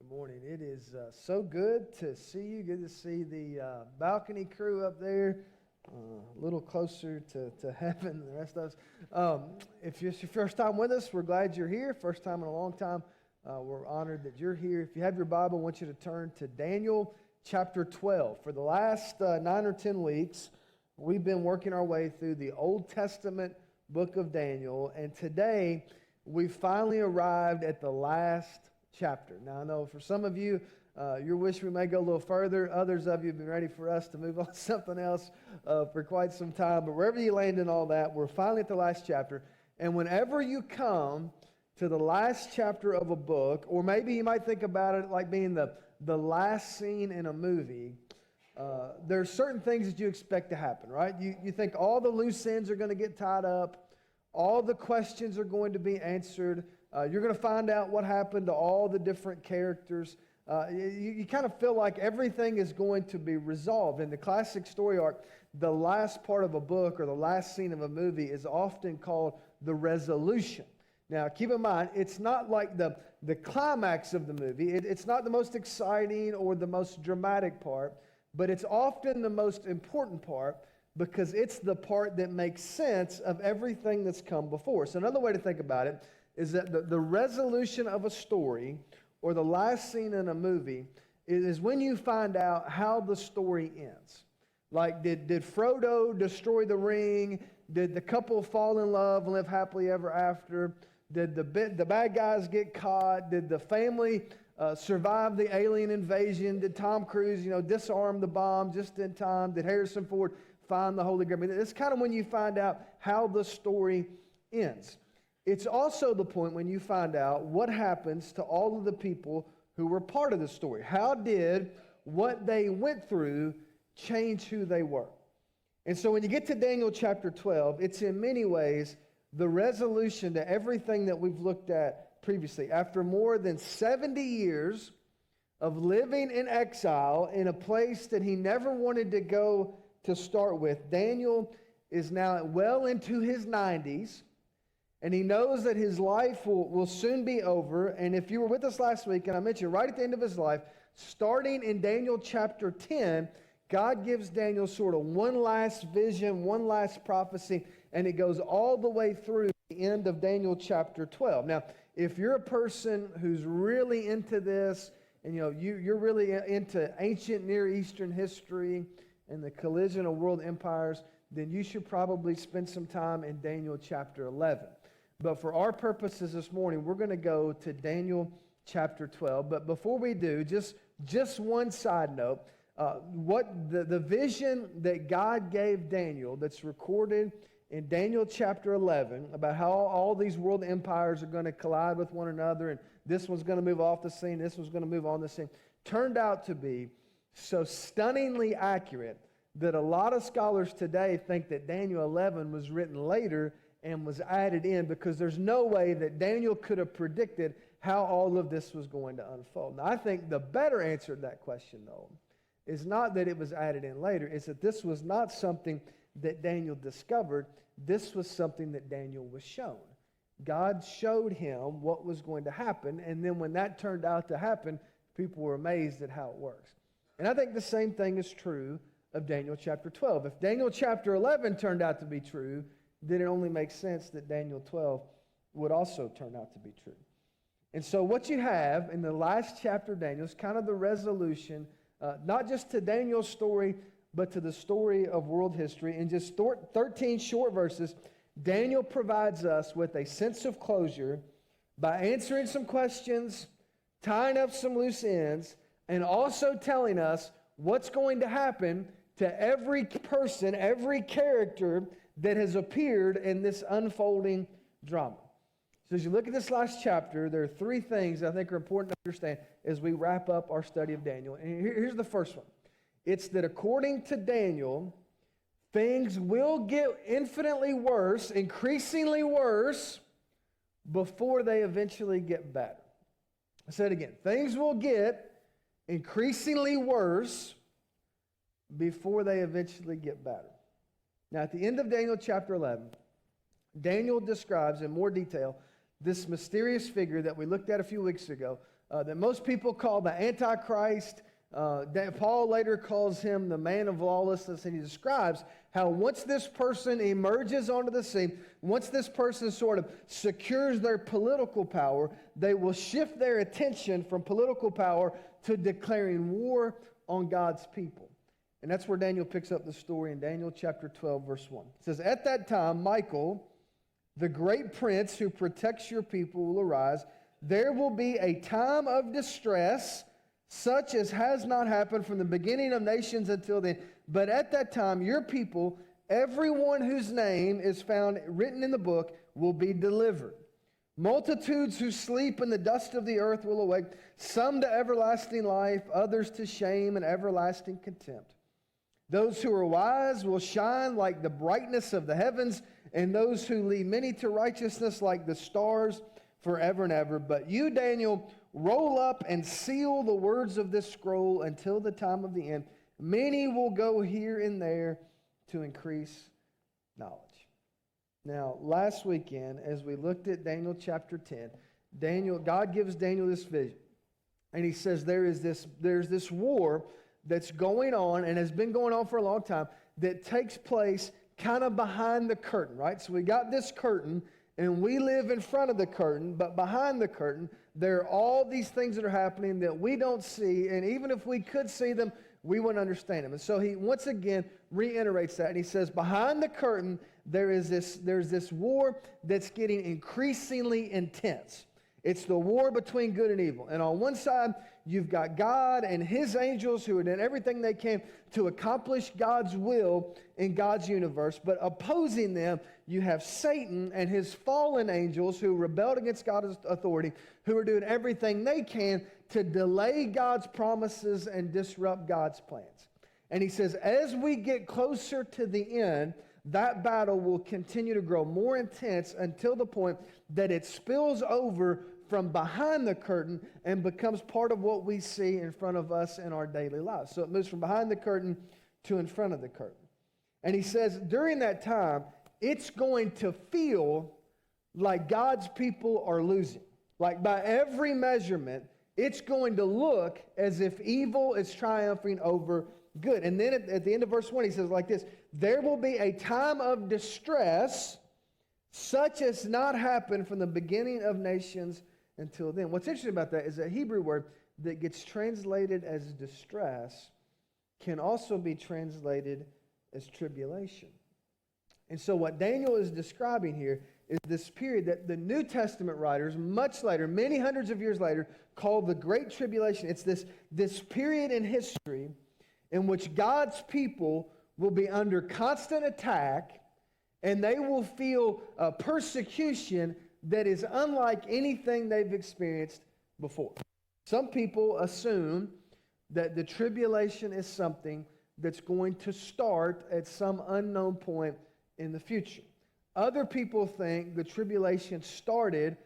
morning. It is so good to see you. Good to see the balcony crew up there, a little closer to heaven than the rest of us. If it's your first time with us, we're glad you're here. First time in a long time. We're honored that you're here. If you have your Bible, I want you to turn to Daniel chapter 12. For the last 9 or 10 weeks, we've been working our way through the Old Testament book of Daniel, and today we finally arrived at the last chapter. Now, I know for some of you, you wish we may go a little further. Others of you have been ready for us to move on to something else for quite some time. But wherever you land in all that, we're finally at the last chapter. And whenever you come to the last chapter of a book, or maybe you might think about it like being the last scene in a movie, there's certain things that you expect to happen, right? You think all the loose ends are going to get tied up. All the questions are going to be answered. You're going to find out what happened to all the different characters. You kind of feel like everything is going to be resolved. In the classic story arc, the last part of a book or the last scene of a movie is often called the resolution. Now, keep in mind, it's not like the climax of the movie. It's not the most exciting or the most dramatic part, but it's often the most important part because it's the part that makes sense of everything that's come before. So another way to think about it is that the resolution of a story or the last scene in a movie is when you find out how the story ends. Like, did Frodo destroy the ring? Did the couple fall in love and live happily ever after? Did the bad guys get caught? Did the family survive the alien invasion? Did Tom Cruise, disarm the bomb just in time? Did Harrison Ford find the Holy Grail? It's kind of when you find out how the story ends. It's also the point when you find out what happens to all of the people who were part of the story. How did what they went through change who they were? And so when you get to Daniel chapter 12, it's in many ways the resolution to everything that we've looked at previously. After more than 70 years of living in exile in a place that he never wanted to go to start with, Daniel is now well into his 90s. And he knows that his life will soon be over. And if you were with us last week, and I mentioned right at the end of his life, starting in Daniel chapter 10, God gives Daniel sort of one last vision, one last prophecy, and it goes all the way through the end of Daniel chapter 12. Now, if you're a person who's really into this, and you're really into ancient Near Eastern history and the collision of world empires, then you should probably spend some time in Daniel chapter 11. But for our purposes this morning, we're going to go to Daniel chapter 12. But before we do, just one side note. What the vision that God gave Daniel that's recorded in Daniel chapter 11 about how all these world empires are going to collide with one another, and this one's going to move off the scene, this one's going to move on the scene, turned out to be so stunningly accurate that a lot of scholars today think that Daniel 11 was written later and was added in because there's no way that Daniel could have predicted how all of this was going to unfold. Now, I think the better answer to that question, though, is not that it was added in later. It's that this was not something that Daniel discovered. This was something that Daniel was shown. God showed him what was going to happen, and then when that turned out to happen, people were amazed at how it works. And I think the same thing is true of Daniel chapter 12. If Daniel chapter 11 turned out to be true, then it only makes sense that Daniel 12 would also turn out to be true. And so what you have in the last chapter of Daniel is kind of the resolution, not just to Daniel's story, but to the story of world history. In just 13 short verses, Daniel provides us with a sense of closure by answering some questions, tying up some loose ends, and also telling us what's going to happen to every person, every character that has appeared in this unfolding drama. So as you look at this last chapter, there are three things I think are important to understand as we wrap up our study of Daniel. And here's the first one. It's that according to Daniel, things will get infinitely worse, increasingly worse, before they eventually get better. I said it again. Things will get increasingly worse before they eventually get better. Now, at the end of Daniel chapter 11, Daniel describes in more detail this mysterious figure that we looked at a few weeks ago, that most people call the Antichrist. Paul later calls him the man of lawlessness, and he describes how once this person emerges onto the scene, once this person sort of secures their political power, they will shift their attention from political power to declaring war on God's people. And that's where Daniel picks up the story in Daniel chapter 12, verse 1. It says, "At that time, Michael, the great prince who protects your people, will arise. There will be a time of distress, such as has not happened from the beginning of nations until then. But at that time, your people, everyone whose name is found written in the book, will be delivered. Multitudes who sleep in the dust of the earth will awake, some to everlasting life, others to shame and everlasting contempt. Those who are wise will shine like the brightness of the heavens, and those who lead many to righteousness like the stars forever and ever. But you, Daniel, roll up and seal the words of this scroll until the time of the end. Many will go here and there to increase knowledge." Now, last weekend, as we looked at Daniel chapter 10, God gives Daniel this vision. And he says there's this war that's going on and has been going on for a long time that takes place kind of behind the curtain, right? So we got this curtain, and we live in front of the curtain, but behind the curtain, there are all these things that are happening that we don't see, and even if we could see them, we wouldn't understand them. And so he once again reiterates that, and he says, behind the curtain, there's this war that's getting increasingly intense. It's the war between good and evil. And on one side, you've got God and his angels who are doing everything they can to accomplish God's will in God's universe. But opposing them, you have Satan and his fallen angels who rebelled against God's authority, who are doing everything they can to delay God's promises and disrupt God's plans. And he says, as we get closer to the end, that battle will continue to grow more intense until the point that it spills over from behind the curtain and becomes part of what we see in front of us in our daily lives. So it moves from behind the curtain to in front of the curtain. And he says during that time, it's going to feel like God's people are losing. Like by every measurement, it's going to look as if evil is triumphing over good. And then at the end of verse 1, he says like this, there will be a time of distress such as not happened from the beginning of nations until then. What's interesting about that is that Hebrew word that gets translated as distress can also be translated as tribulation. And so what Daniel is describing here is this period that the New Testament writers, much later, many hundreds of years later, call the Great Tribulation. It's this period in history in which God's people will be under constant attack, and they will feel persecution that is unlike anything they've experienced before. Some people assume that the tribulation is something that's going to start at some unknown point in the future. Other people think the tribulation started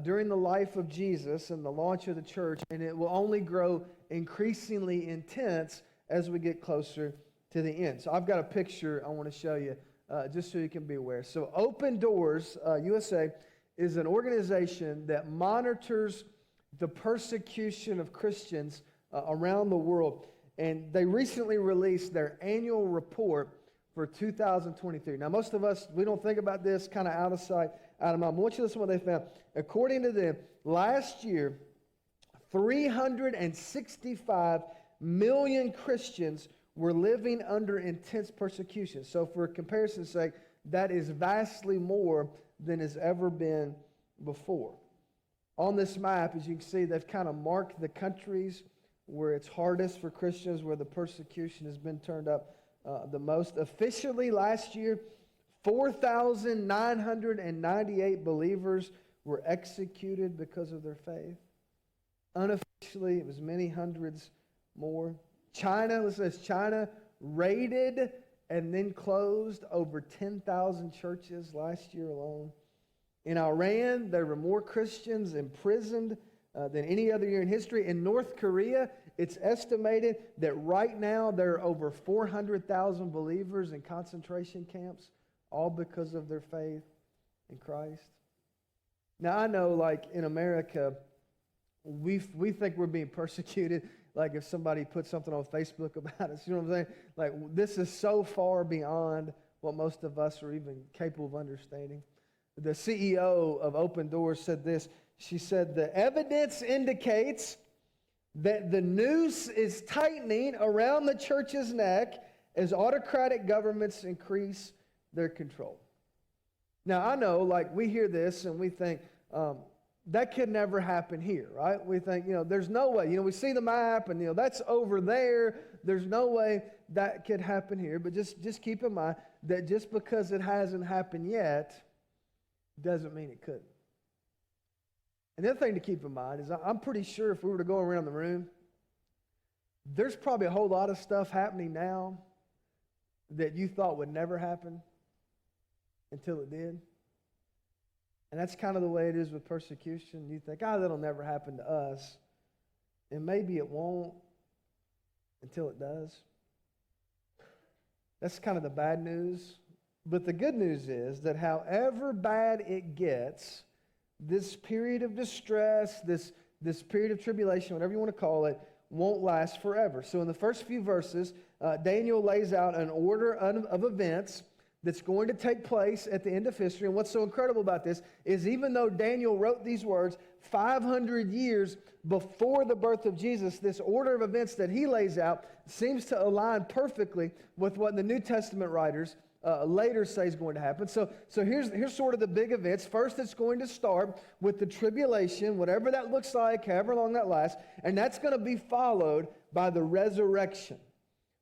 during the life of Jesus and the launch of the church, and it will only grow increasingly intense as we get closer to the end. So I've got a picture I want to show you just so you can be aware. So Open Doors USA is an organization that monitors the persecution of Christians around the world. And they recently released their annual report for 2023. Now, most of us, we don't think about this, kind of out of sight, out of mind. I want you to listen to what they found. According to them, last year, 365 million Christians were living under intense persecution. So for comparison's sake, that is vastly more than has ever been before. On this map, as you can see, they've kind of marked the countries where it's hardest for Christians, where the persecution has been turned up the most. Officially, last year, 4,998 believers were executed because of their faith. Unofficially, it was many hundreds more. China, listen to this, China raided and then closed over 10,000 churches last year alone. In Iran, there were more Christians imprisoned than any other year in history. In North Korea, it's estimated that right now there are over 400,000 believers in concentration camps, all because of their faith in Christ. Now, I know, like in America, we think we're being persecuted. Like if somebody puts something on Facebook about us, you know what I'm saying? Like this is so far beyond what most of us are even capable of understanding. The CEO of Open Doors said this. She said, the evidence indicates that the noose is tightening around the church's neck as autocratic governments increase their control. Now, I know, like, we hear this and we think, that could never happen here, right? We think, there's no way. We see the map and, that's over there. There's no way that could happen here. But just keep in mind that just because it hasn't happened yet doesn't mean it couldn't. And the other thing to keep in mind is I'm pretty sure if we were to go around the room, there's probably a whole lot of stuff happening now that you thought would never happen until it did. And that's kind of the way it is with persecution. You think, that'll never happen to us. And maybe it won't until it does. That's kind of the bad news. But the good news is that however bad it gets, this period of distress, this period of tribulation, whatever you want to call it, won't last forever. So in the first few verses, Daniel lays out an order of events that's going to take place at the end of history. And what's so incredible about this is even though Daniel wrote these words 500 years before the birth of Jesus, this order of events that he lays out seems to align perfectly with what the New Testament writers later say is going to happen. So here's sort of the big events. First, it's going to start with the tribulation, whatever that looks like, however long that lasts, and that's going to be followed by the resurrection.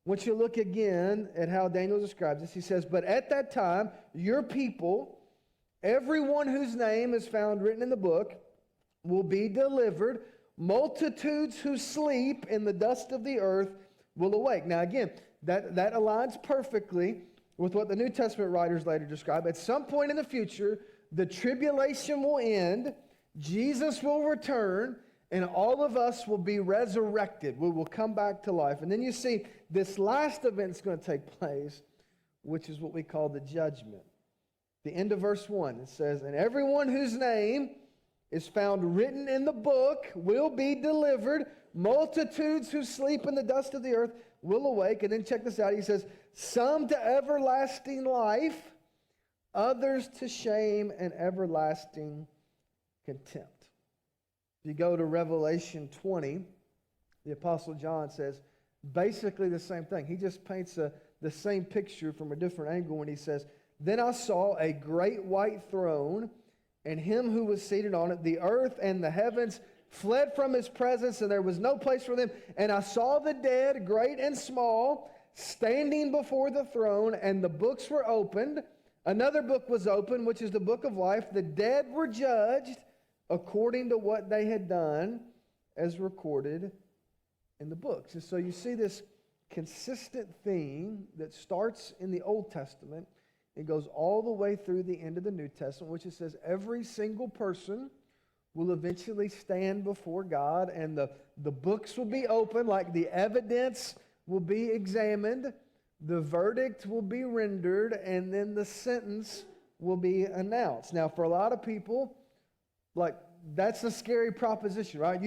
Once you look again at how Daniel describes this, he says, but at that time, your people, everyone whose name is found written in the book, will be delivered. Multitudes who sleep in the dust of the earth will awake. Now again, that aligns perfectly with what the New Testament writers later describe. At some point in the future, the tribulation will end, Jesus will return, and all of us will be resurrected. We will come back to life. And then you see this last event is going to take place, which is what we call the judgment. The end of verse 1, it says, and everyone whose name is found written in the book will be delivered. Multitudes who sleep in the dust of the earth will awake. And then check this out. He says, some to everlasting life, others to shame and everlasting contempt. If you go to Revelation 20, the Apostle John says basically the same thing. He just paints the same picture from a different angle when he says, then I saw a great white throne and him who was seated on it. The earth and the heavens fled from his presence, and there was no place for them. And I saw the dead, great and small, standing before the throne, and the books were opened. Another book was opened, which is the book of life. The dead were judged according to what they had done, as recorded in the books. And so you see this consistent theme that starts in the Old Testament. It goes all the way through the end of the New Testament, which it says every single person will eventually stand before God, and the books will be open, like the evidence will be examined, the verdict will be rendered, and then the sentence will be announced. Now, for a lot of people, like, that's a scary proposition, right?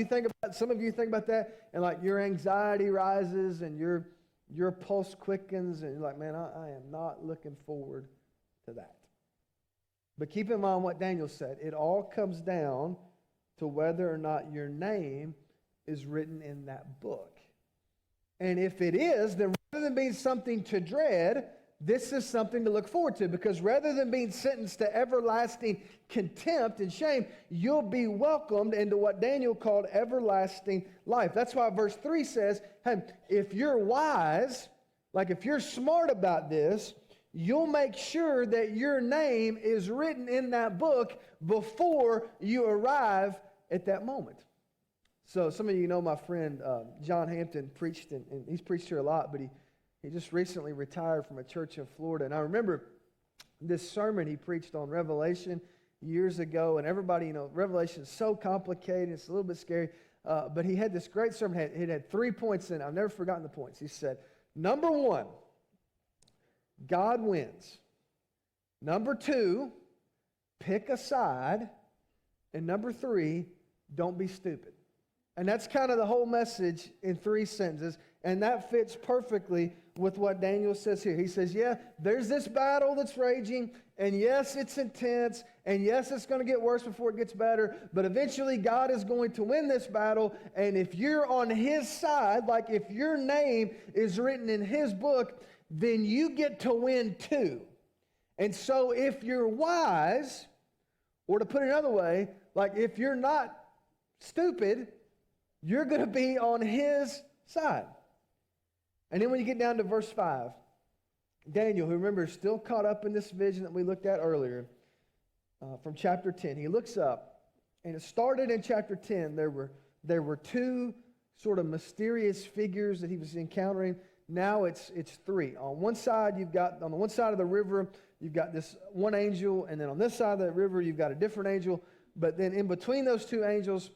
Some of you think about that, and like your anxiety rises and your pulse quickens, and you're like, man, I am not looking forward to that. But keep in mind what Daniel said. It all comes down to whether or not your name is written in that book. And if it is, then rather than being something to dread, this is something to look forward to, because rather than being sentenced to everlasting contempt and shame, you'll be welcomed into what Daniel called everlasting life. That's why verse 3 says, hey, if you're wise, like if you're smart about this, you'll make sure that your name is written in that book before you arrive at that moment. So some of you know my friend John Hampton preached, and he's preached here a lot, but he just recently retired from a church in Florida. And I remember this sermon he preached on Revelation years ago, and everybody, Revelation is so complicated, it's a little bit scary, but he had this great sermon. It had 3 points in it. I've never forgotten the points. He said, number 1, God wins. Number 2, pick a side. And number 3, don't be stupid. And that's kind of the whole message in 3 sentences. And that fits perfectly with what Daniel says here. He says, yeah, there's this battle that's raging. And yes, it's intense. And yes, it's going to get worse before it gets better. But eventually, God is going to win this battle. And if you're on His side, like if your name is written in His book, then you get to win too. And so if you're wise, or to put it another way, like if you're not stupid, you're going to be on His side. And then when you get down to verse 5, Daniel, who remember is still caught up in this vision that we looked at earlier from chapter 10, he looks up, and it started in chapter 10. There were 2 sort of mysterious figures that he was encountering. Now it's 3. On one side on the one side of the river, you've got this one angel, and then on this side of the river, you've got a different angel. But then in between those 2 angels,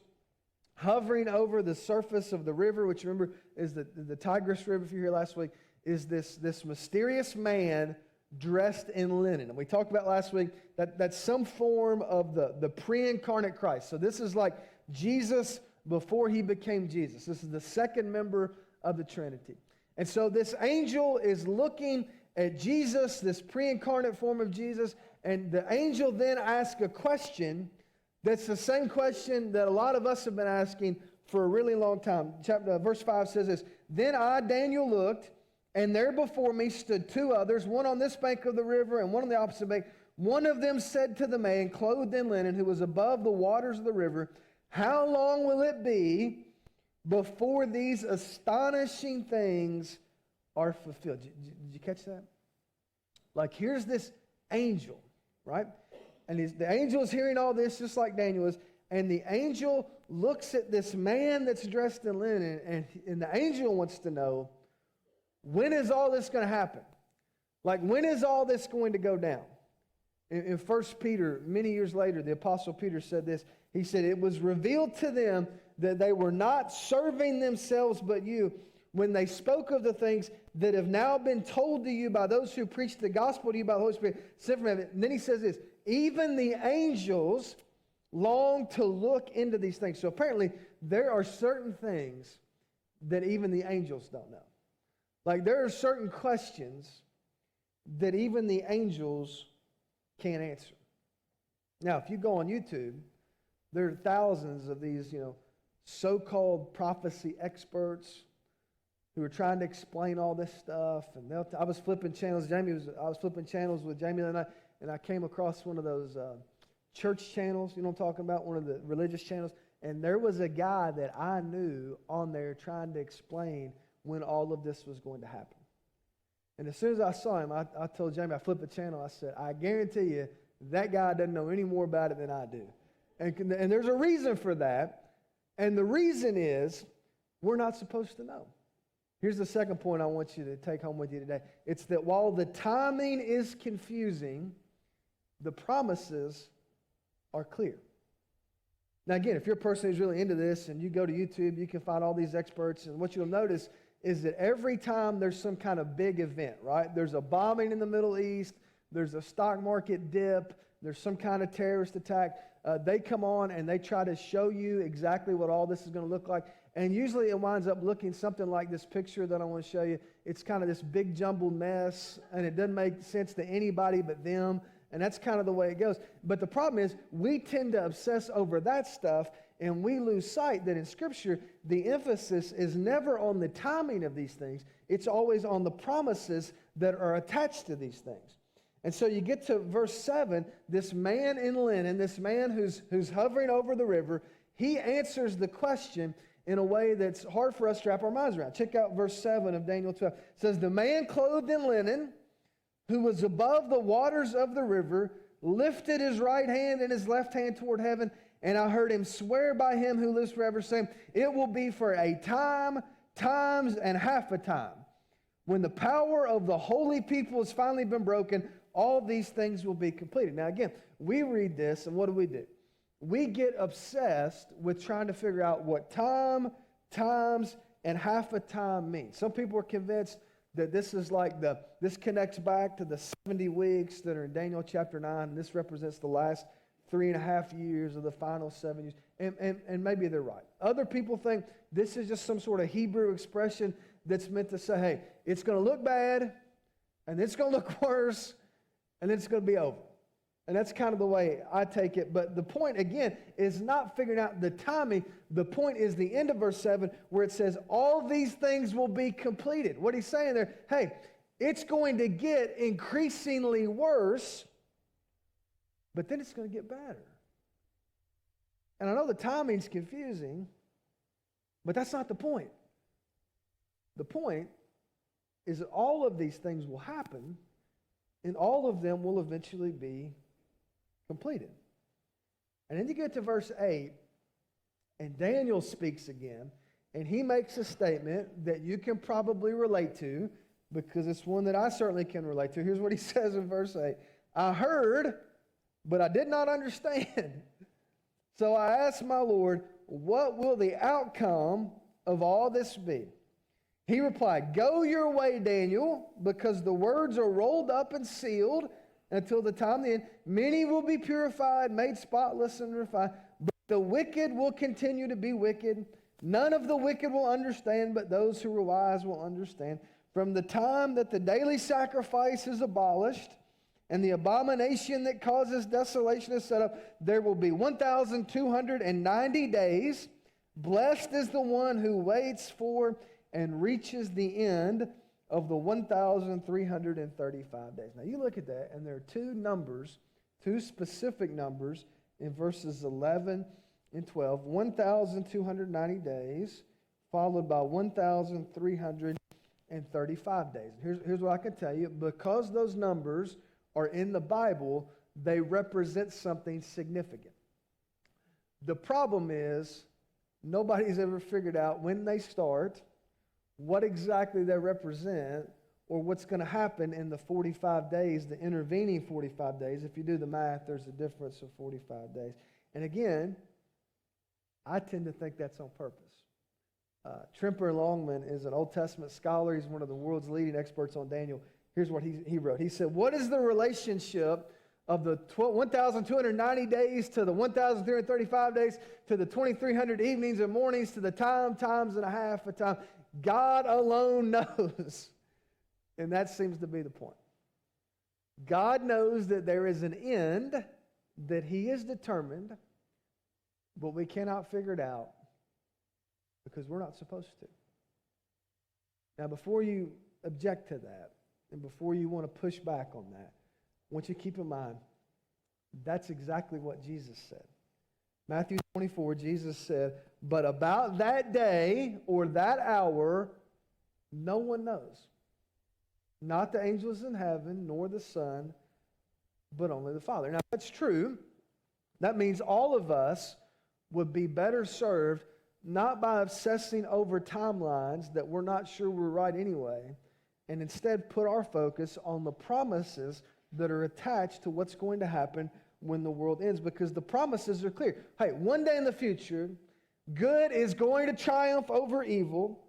hovering over the surface of the river, which remember is the Tigris River, if you were here last week, is this mysterious man dressed in linen. And we talked about last week that's some form of the pre-incarnate Christ. So this is like Jesus before He became Jesus. This is the second member of the Trinity. And so this angel is looking at Jesus, this pre-incarnate form of Jesus, and the angel then asks a question that's the same question that a lot of us have been asking for a really long time. Verse 5 says this, "Then I, Daniel, looked, and there before me stood 2 others, one on this bank of the river and one on the opposite bank. One of them said to the man clothed in linen, who was above the waters of the river, 'How long will it be before these astonishing things are fulfilled?'" Did you catch that? Like here's this angel, right? And the angel is hearing all this just like Daniel is. And the angel looks at this man that's dressed in linen. And the angel wants to know, when is all this going to happen? Like, when is all this going to go down? In 1 Peter, many years later, the Apostle Peter said this. He said, "It was revealed to them that they were not serving themselves but you, when they spoke of the things that have now been told to you by those who preach the gospel to you by the Holy Spirit sent from heaven." And then he says this, "Even the angels long to look into these things." So apparently there are certain things that even the angels don't know. Like there are certain questions that even the angels can't answer. Now, if you go on YouTube, there are thousands of these, so-called prophecy experts who are trying to explain all this stuff. And I was flipping channels. I was flipping channels with Jamie the other night, and I came across one of those church channels. You know what I'm talking about? One of the religious channels. And there was a guy that I knew on there trying to explain when all of this was going to happen. And as soon as I saw him, I told Jamie, I flipped the channel. I said, "I guarantee you that guy doesn't know any more about it than I do." And there's a reason for that. And the reason is we're not supposed to know. Here's the second point I want you to take home with you today. It's that while the timing is confusing, the promises are clear. Now again, if you're a person who's really into this and you go to YouTube, you can find all these experts, and what you'll notice is that every time there's some kind of big event, right? There's a bombing in the Middle East, there's a stock market dip, there's some kind of terrorist attack, they come on and they try to show you exactly what all this is going to look like. And usually it winds up looking something like this picture that I want to show you. It's kind of this big jumbled mess, and it doesn't make sense to anybody but them. And that's kind of the way it goes. But the problem is we tend to obsess over that stuff, and we lose sight that in Scripture, the emphasis is never on the timing of these things. It's always on the promises that are attached to these things. And so you get to verse 7, this man in linen, this man who's hovering over the river, he answers the question in a way that's hard for us to wrap our minds around. Check out verse 7 of Daniel 12. It says, "The man clothed in linen, who was above the waters of the river, lifted his right hand and his left hand toward heaven, and I heard him swear by him who lives forever, saying, 'It will be for a time, times, and half a time. When the power of the holy people has finally been broken, all these things will be completed.'" Now again, we read this, and what do? We get obsessed with trying to figure out what time, times, and half a time means. Some people are convinced that this is like this connects back to the 70 weeks that are in Daniel chapter 9, and this represents the last 3.5 years of the final 7 years. And maybe they're right. Other people think this is just some sort of Hebrew expression that's meant to say, hey, it's going to look bad, and it's going to look worse, and then it's going to be over. And that's kind of the way I take it. But the point, again, is not figuring out the timing. The point is the end of verse 7 where it says, all these things will be completed. What he's saying there, hey, it's going to get increasingly worse, but then it's going to get better. And I know the timing's confusing, but that's not the point. The point is that all of these things will happen, and all of them will eventually be completed. And then you get to verse 8, and Daniel speaks again, and he makes a statement that you can probably relate to, because it's one that I certainly can relate to. Here's what he says in verse 8. I heard, but I did not understand. So I asked my Lord, what will the outcome of all this be? He replied, go your way, Daniel, because the words are rolled up and sealed until the time of the end. Many will be purified, made spotless and refined, but the wicked will continue to be wicked. None of the wicked will understand, but those who are wise will understand. From the time that the daily sacrifice is abolished and the abomination that causes desolation is set up, there will be 1,290 days. Blessed is the one who waits for and reaches the end of the 1,335 days. Now you look at that, and there are two specific numbers in verses 11 and 12. 1,290 days, followed by 1,335 days. Here's what I can tell you. Because those numbers are in the Bible, they represent something significant. The problem is, nobody's ever figured out when they start, what exactly they represent, or what's going to happen in the 45 days, the intervening 45 days. If you do the math, there's a difference of 45 days. And again, I tend to think that's on purpose. Tremper Longman is an Old Testament scholar. He's one of the world's leading experts on Daniel. Here's what he wrote. He said, what is the relationship of the 1,290 days to the 1,335 days to the 2,300 evenings and mornings to the times and a half of time? God alone knows. And that seems to be the point. God knows that there is an end that he has determined, but we cannot figure it out because we're not supposed to. Now, before you object to that, and before you want to push back on that, I want you to keep in mind, that's exactly what Jesus said. Matthew 24, Jesus said, but about that day or that hour, no one knows. Not the angels in heaven, nor the Son, but only the Father. Now, that's true. That means all of us would be better served not by obsessing over timelines that we're not sure we're right anyway, and instead put our focus on the promises that are attached to what's going to happen when the world ends, because the promises are clear. Hey, one day in the future, good is going to triumph over evil.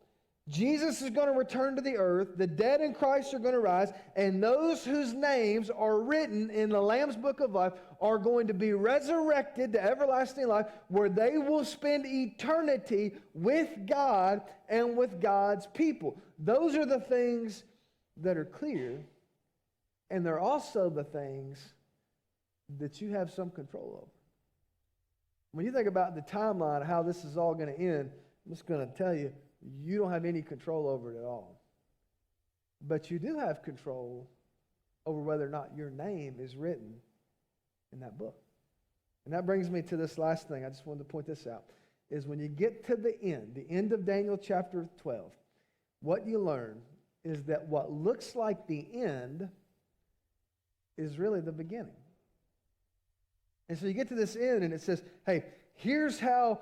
Jesus is going to return to the earth. The dead in Christ are going to rise. And those whose names are written in the Lamb's Book of Life are going to be resurrected to everlasting life, where they will spend eternity with God and with God's people. Those are the things that are clear. And they're also the things that you have some control over. When you think about the timeline of how this is all going to end, I'm just going to tell you, you don't have any control over it at all. But you do have control over whether or not your name is written in that book. And that brings me to this last thing. I just wanted to point this out. Is when you get to the end of Daniel chapter 12, what you learn is that what looks like the end is really the beginning. And so you get to this end and it says, hey, here's how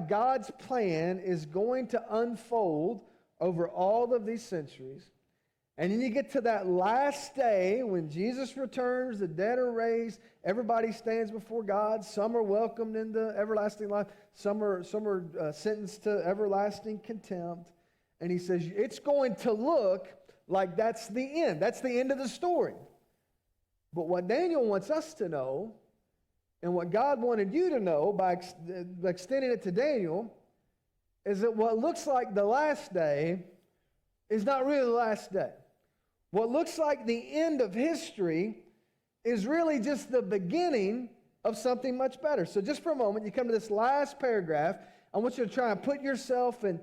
God's plan is going to unfold over all of these centuries. And then you get to that last day when Jesus returns, the dead are raised, everybody stands before God. Some are welcomed into everlasting life. Some are sentenced to everlasting contempt. And he says, it's going to look like that's the end. That's the end of the story. But what Daniel wants us to know And what God wanted you to know by extending it to Daniel is that what looks like the last day is not really the last day. What looks like the end of history is really just the beginning of something much better. So just for a moment, you come to this last paragraph. I want you to try and put yourself in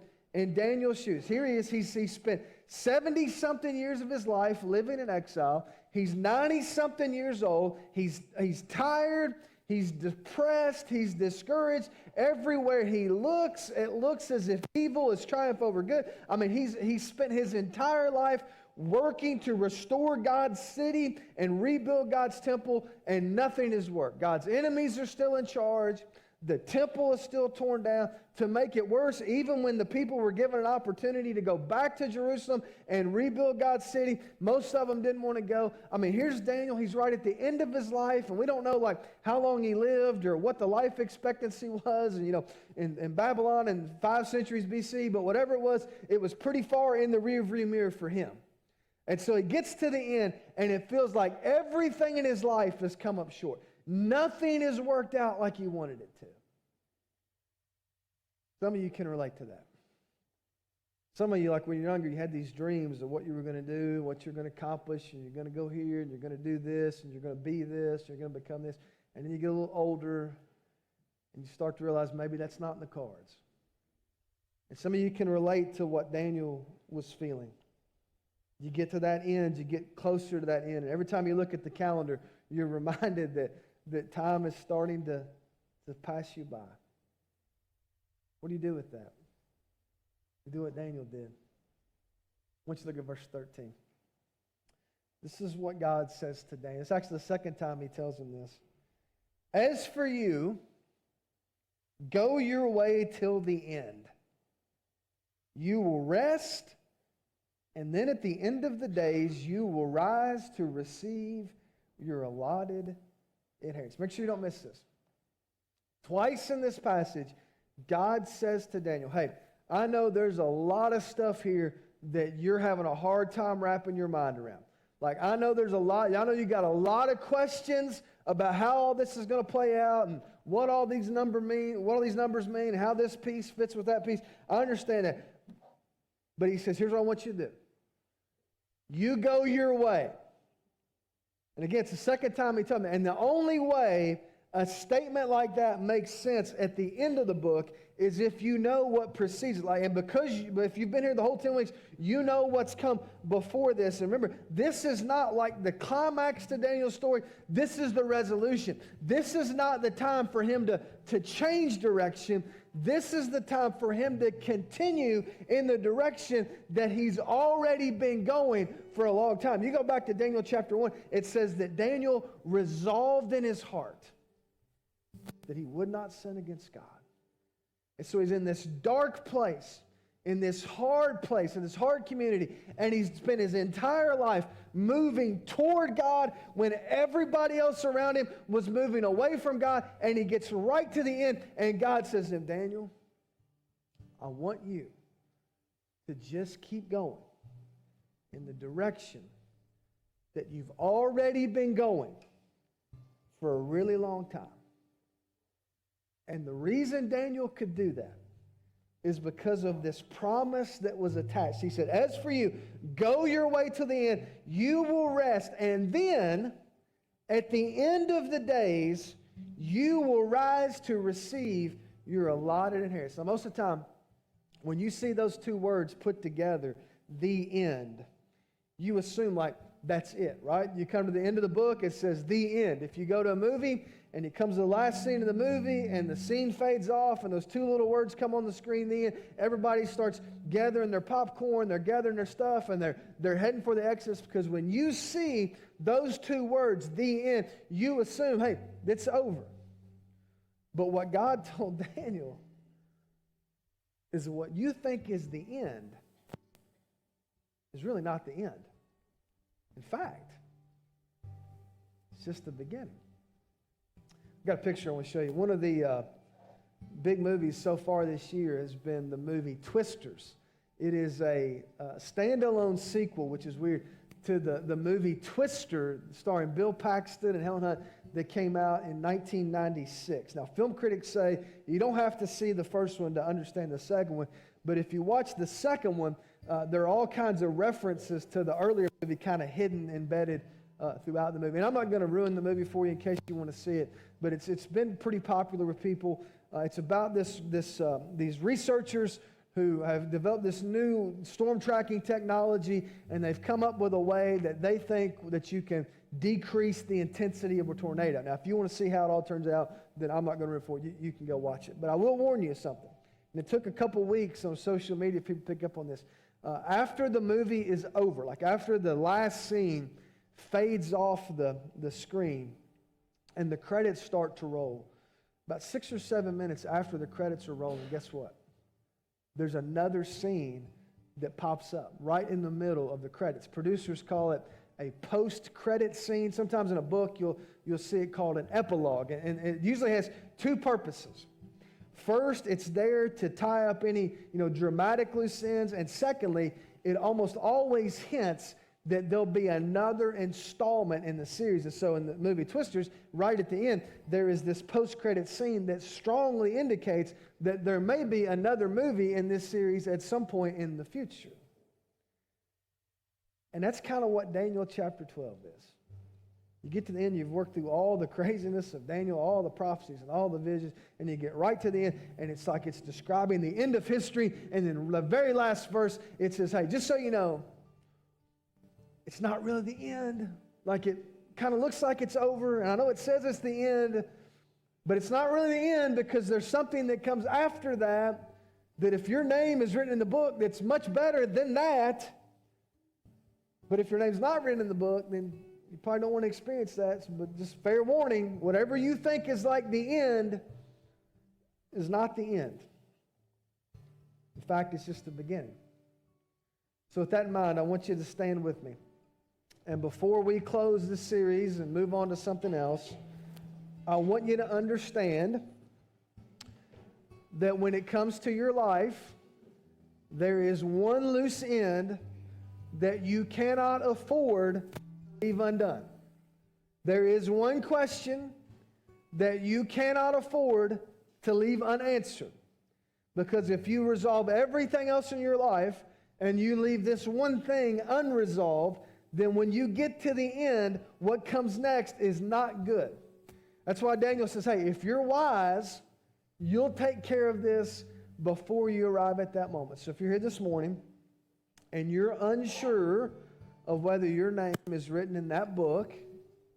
Daniel's shoes. Here he is. He spent 70-something years of his life living in exile. He's 90-something years old. He's tired. He's depressed. He's discouraged. Everywhere he looks, it looks as if evil is triumph over good. I mean, he's spent his entire life working to restore God's city and rebuild God's temple, and nothing has worked. God's enemies are still in charge. The temple is still torn down. To make it worse, even when the people were given an opportunity to go back to Jerusalem and rebuild God's city, most of them didn't want to go. I mean, here's Daniel. He's right at the end of his life, and we don't know like how long he lived or what the life expectancy was, and in Babylon in 5 centuries BC, but whatever it was pretty far in the rearview mirror for him. And so he gets to the end, and it feels like everything in his life has come up short. Nothing has worked out like he wanted it to. Some of you can relate to that. Some of you, like when you're younger, you had these dreams of what you were going to do, what you're going to accomplish, and you're going to go here, and you're going to do this, and you're going to be this, you're going to become this. And then you get a little older, and you start to realize maybe that's not in the cards. And some of you can relate to what Daniel was feeling. You get to that end, you get closer to that end, and every time you look at the calendar, you're reminded that time is starting to pass you by. What do you do with that? You do what Daniel did. I want you to look at verse 13. This is what God says to Daniel. It's actually the second time he tells him this. As for you, go your way till the end. You will rest, and then at the end of the days, you will rise to receive your allotted inheritance. Make sure you don't miss this. Twice in this passage, God says to Daniel, hey, I know there's a lot of stuff here that you're having a hard time wrapping your mind around. Like, I know there's a lot, I know you got a lot of questions about how all this is going to play out and what all these numbers mean, how this piece fits with that piece. I understand that. But he says, here's what I want you to do. You go your way. And again, it's the second time he told me. And the only way a statement like that makes sense at the end of the book is if you know what precedes it. And if you've been here the whole 10 weeks, you know what's come before this. And remember, this is not like the climax to Daniel's story. This is the resolution. This is not the time for him to change direction. This is the time for him to continue in the direction that he's already been going for a long time. You go back to Daniel chapter 1, it says that Daniel resolved in his heart that he would not sin against God. And so he's in this dark place, in this hard place, in this hard community, and he's spent his entire life moving toward God when everybody else around him was moving away from God, and he gets right to the end, and God says to him, Daniel, I want you to just keep going in the direction that you've already been going for a really long time. And the reason Daniel could do that is because of this promise that was attached. He said, as for you, go your way to the end. You will rest. And then, at the end of the days, you will rise to receive your allotted inheritance. Now, most of the time, when you see those two words put together, the end, you assume like that's it, right? You come to the end of the book, it says the end. If you go to a movie and it comes to the last scene of the movie and the scene fades off and those two little words come on the screen, the end, everybody starts gathering their popcorn, they're gathering their stuff, and they're heading for the exits, because when you see those two words, the end, you assume, hey, it's over. But what God told Daniel is what you think is the end is really not the end. In fact, it's just the beginning. I've got a picture I want to show you. One of the big movies so far this year has been the movie Twisters. It is a standalone sequel, which is weird, to the movie Twister, starring Bill Paxton and Helen Hunt. that came out in 1996. Now, film critics say you don't have to see the first one to understand the second one, but if you watch the second one, there are all kinds of references to the earlier movie kind of hidden, embedded throughout the movie. And I'm not going to ruin the movie for you in case you want to see it, but it's been pretty popular with people. It's about these researchers who have developed this new storm tracking technology, and they've come up with a way that they think that you can decrease the intensity of a tornado. Now, if you want to see how it all turns out, then I'm not going to report. You can go watch it. But I will warn you of something. And it took a couple weeks on social media for people to pick up on this. After the movie is over, like after the last scene fades off the screen and the credits start to roll, about 6 or 7 minutes after the credits are rolling, guess what? There's another scene that pops up right in the middle of the credits. Producers call it a post-credit scene. Sometimes in a book you'll see it called an epilogue, and it usually has two purposes. First, it's there to tie up any dramatic loose ends, and secondly, it almost always hints that there'll be another installment in the series. And so in the movie Twisters, right at the end, there is this post-credit scene that strongly indicates that there may be another movie in this series at some point in the future. And that's kind of what Daniel chapter 12 is. You get to the end, you've worked through all the craziness of Daniel, all the prophecies and all the visions, and you get right to the end, and it's like it's describing the end of history, and then the very last verse, it says, hey, just so you know, it's not really the end. Like it kind of looks like it's over, and I know it says it's the end, but it's not really the end because there's something that comes after that if your name is written in the book that's much better than that. But if your name's not written in the book, then you probably don't want to experience that. But just fair warning, whatever you think is like the end is not the end. In fact, it's just the beginning. So with that in mind, I want you to stand with me. And before we close this series and move on to something else, I want you to understand that when it comes to your life, there is one loose end that you cannot afford to leave undone. There is one question that you cannot afford to leave unanswered. Because if you resolve everything else in your life and you leave this one thing unresolved, then when you get to the end, what comes next is not good. That's why Daniel says, hey, if you're wise, you'll take care of this before you arrive at that moment. So if you're here this morning and you're unsure of whether your name is written in that book,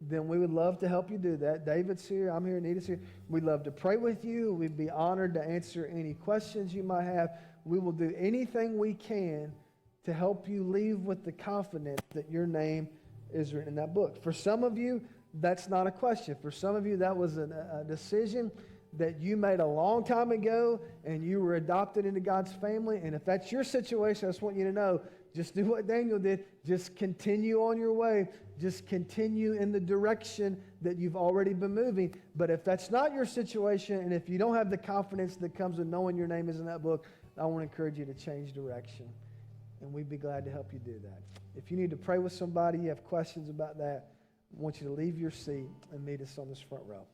then we would love to help you do that. David's here, I'm here, Anita's here. We'd love to pray with you. We'd be honored to answer any questions you might have. We will do anything we can to help you leave with the confidence that your name is written in that book. For some of you, that's not a question. For some of you, that was a decision that you made a long time ago, and you were adopted into God's family. And if that's your situation, I just want you to know, just do what Daniel did. Just continue on your way. Just continue in the direction that you've already been moving. But if that's not your situation, and if you don't have the confidence that comes with knowing your name is in that book, I want to encourage you to change direction. And we'd be glad to help you do that. If you need to pray with somebody, you have questions about that, I want you to leave your seat and meet us on this front row.